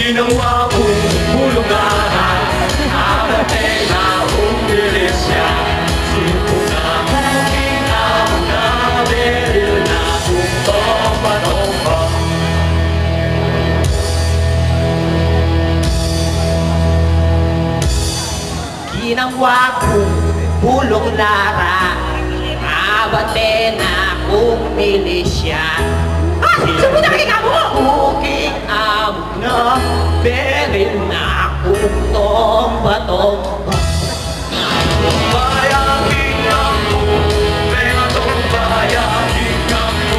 Ginawa kong bulungan, abate na umilis siya. Sipo na muking ako na beril na tumpa-tumpa. Ginawa kong bulong lara, abate na umilis siya. Sabi na kayo mo! Muking ako na beril na tumpa-tumpa. Tumbayagin ako, mga tumbayagin ako,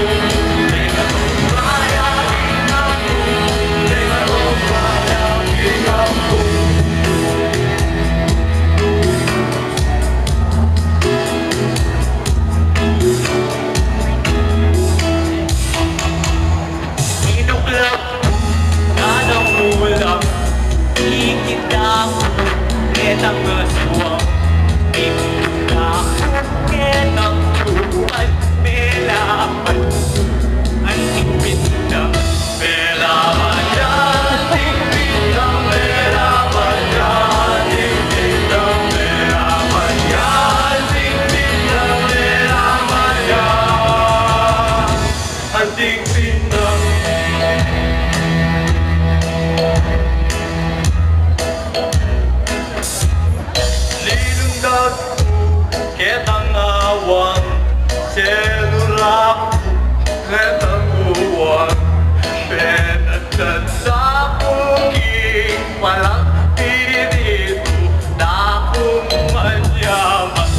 mga tumbayagin ako, mga tumbayagin ako. Inuklap, nanang ulam, ikit ako, ketang aswang. Inuklap, ketang tuwan, melapan, ang ipit na melapan yan, ipit na melapan yan, ipit na melapan yan, ipit na melapan yan, ang ipit na linundag ketang awan, selulak ketang uwan, penatan sa puking palang pinito, dakong manyaman,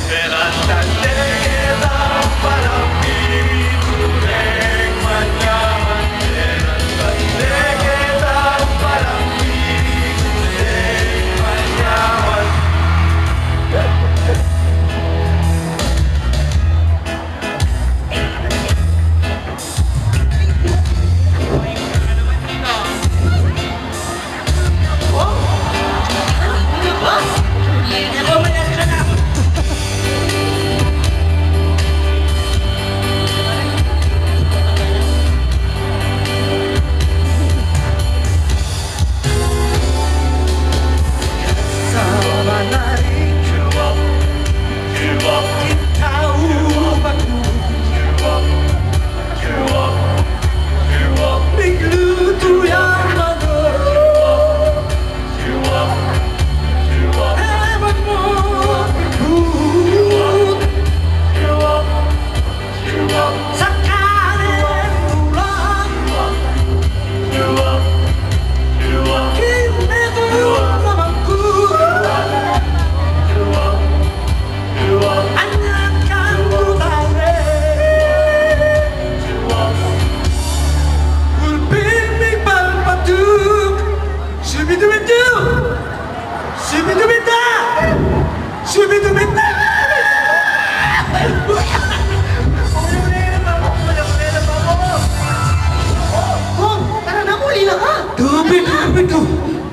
penatan ketang palang pinito, deng manyaman, penatan ketang palang pinito, deng manyaman.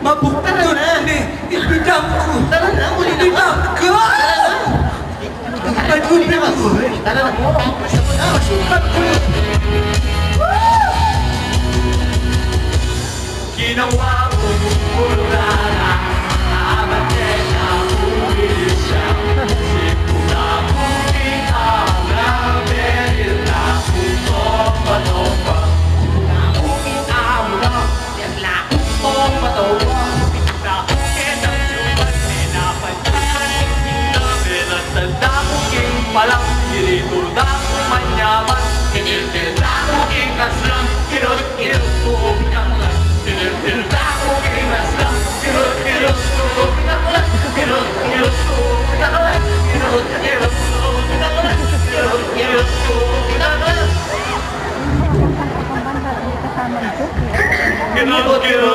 Mabukta na! Ibigam ko! Tara na! Muli na ka! Ibigam ko! Tara na! Masukat ko! Ginawa ko bulungan, abate na umilis siya. Sipo na muking ako na beril na tumpa-tumpa. Muking ako na beril na tumpa-tumpa. Palang diritur dako manyaman, tinil-til dako ikaslang, kirot-kirot ko pinaklan, tinil-til dako ikaslang, kirot-kirot ko pinaklan, kirot-kirot ko pinaklan, kirot-kirot ko pinaklan, kirot-kirot ko pinaklan. Kirot-kirot